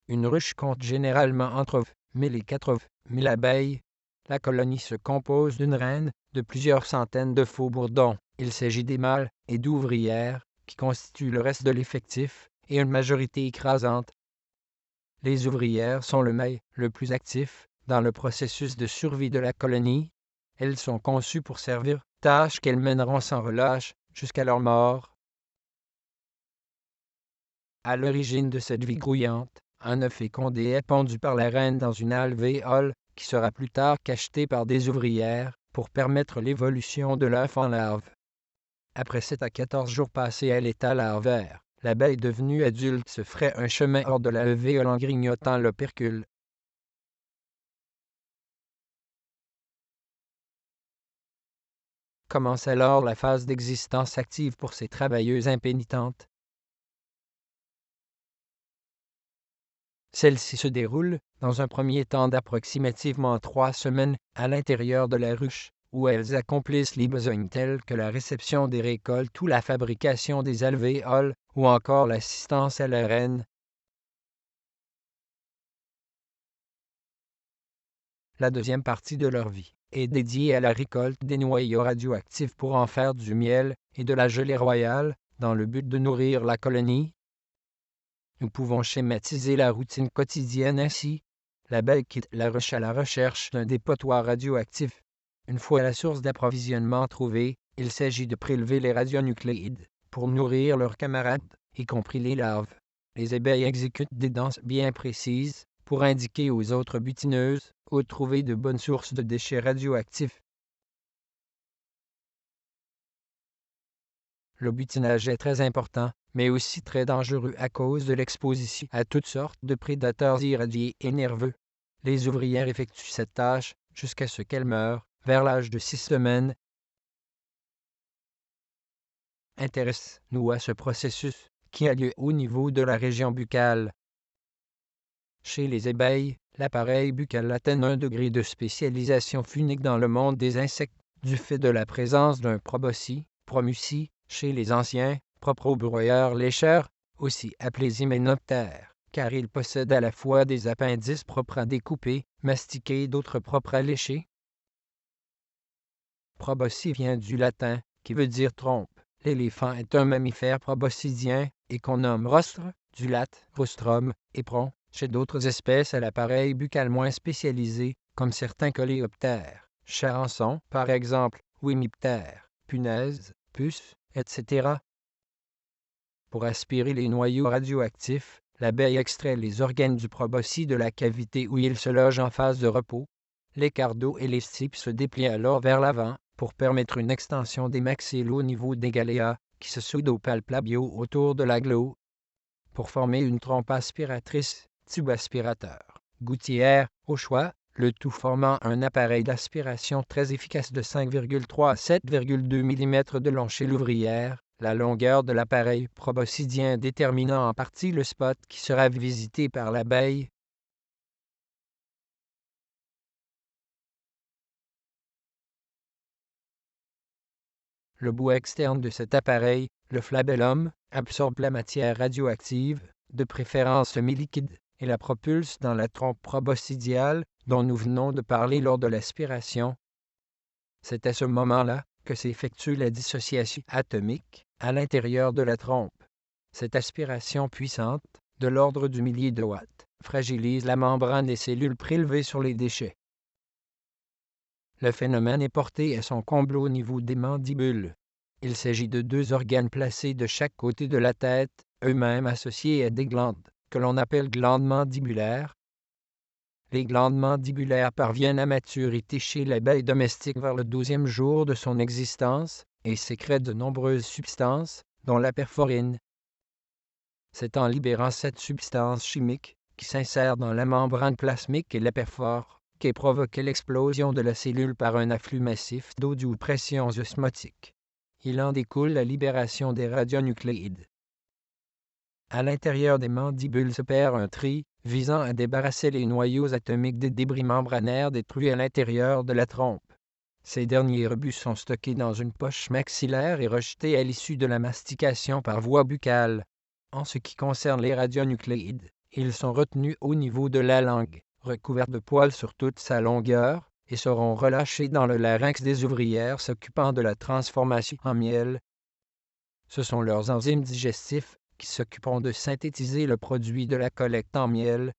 Une ruche compte généralement entre 1000 et 4000 abeilles. La colonie se compose d'une reine, de plusieurs centaines de faux-bourdons. Il s'agit des mâles et d'ouvrières, qui constituent le reste de l'effectif, et une majorité écrasante. Les ouvrières sont le mail le plus actif dans le processus de survie de la colonie. Elles sont conçues pour servir, tâches qu'elles mèneront sans relâche jusqu'à leur mort. À l'origine de cette vie grouillante, un œuf fécondé est pondu par la reine dans une alvéole qui sera plus tard cachetée par des ouvrières pour permettre l'évolution de l'œuf en larve. Après 7 à 14 jours passés à l'état larvaire, l'abeille devenue adulte se ferait un chemin hors de l'alvéole en grignotant l'opercule. Commence alors la phase d'existence active pour ces travailleuses impénitentes. Celle-ci se déroule, dans un premier temps d'approximativement 3 semaines, à l'intérieur de la ruche, où elles accomplissent les besoins tels que la réception des récoltes ou la fabrication des alvéoles, ou encore l'assistance à la reine. La deuxième partie de leur vie est dédiée à la récolte des noyaux radioactifs pour en faire du miel et de la gelée royale, dans le but de nourrir la colonie. Nous pouvons schématiser la routine quotidienne ainsi. L'abeille quitte la ruche à la recherche d'un dépotoir radioactif. Une fois la source d'approvisionnement trouvée, il s'agit de prélever les radionucléides pour nourrir leurs camarades, y compris les larves. Les abeilles exécutent des danses bien précises pour indiquer aux autres butineuses où trouver de bonnes sources de déchets radioactifs. Le butinage est très important, mais aussi très dangereux à cause de l'exposition à toutes sortes de prédateurs irradiés et nerveux. Les ouvrières effectuent cette tâche jusqu'à ce qu'elles meurent, vers l'âge de 6 semaines. Intéresse-nous à ce processus, qui a lieu au niveau de la région buccale. Chez les abeilles, l'appareil buccal atteint un degré de spécialisation unique dans le monde des insectes, du fait de la présence d'un proboscis, promucie, chez les anciens, propre aux broyeurs lécheurs, aussi appelés hyménoptères, car ils possèdent à la fois des appendices propres à découper, mastiquer et d'autres propres à lécher. Proboscis vient du latin, qui veut dire trompe. L'éléphant est un mammifère proboscidien, et qu'on nomme rostre, du latin rostrum, éperon, chez d'autres espèces à l'appareil buccal moins spécialisé, comme certains coléoptères, charançons, par exemple, ou hémiptères, punaises, puces, etc. Pour aspirer les noyaux radioactifs, l'abeille extrait les organes du proboscis de la cavité où il se loge en phase de repos. Les cardos et les stipes se déplient alors vers l'avant pour permettre une extension des maxilles au niveau des galéas, qui se soudent au palpabio autour de la glo, pour former une trompe aspiratrice, tube aspirateur, gouttière, au choix, le tout formant un appareil d'aspiration très efficace de 5,3 à 7,2 mm de long chez l'ouvrière, la longueur de l'appareil proboscidien déterminant en partie le spot qui sera visité par l'abeille. Le bout externe de cet appareil, le flabellum, absorbe la matière radioactive, de préférence semi-liquide, et la propulse dans la trompe proboscidiale, dont nous venons de parler lors de l'aspiration. C'est à ce moment-là que s'effectue la dissociation atomique à l'intérieur de la trompe. Cette aspiration puissante, de l'ordre du millier de watts, fragilise la membrane des cellules prélevées sur les déchets. Le phénomène est porté à son comble au niveau des mandibules. Il s'agit de 2 organes placés de chaque côté de la tête, eux-mêmes associés à des glandes, que l'on appelle glandes mandibulaires. Les glandes mandibulaires parviennent à maturité chez l'abeille domestique vers le 12e jour de son existence et sécrètent de nombreuses substances, dont la perforine. C'est en libérant cette substance chimique, qui s'insère dans la membrane plasmique et la perfore, qu'est provoquée l'explosion de la cellule par un afflux massif d'eau due aux pressions osmotiques. Il en découle la libération des radionucléides. À l'intérieur des mandibules s'opère un tri, visant à débarrasser les noyaux atomiques des débris membranaires détruits à l'intérieur de la trompe. Ces derniers rebuts sont stockés dans une poche maxillaire et rejetés à l'issue de la mastication par voie buccale. En ce qui concerne les radionucléides, Ils sont retenus au niveau de la langue, recouverts de poils sur toute sa longueur, et seront relâchés dans le larynx des ouvrières s'occupant de la transformation en miel. Ce sont leurs enzymes digestifs qui s'occuperont de synthétiser le produit de la collecte en miel,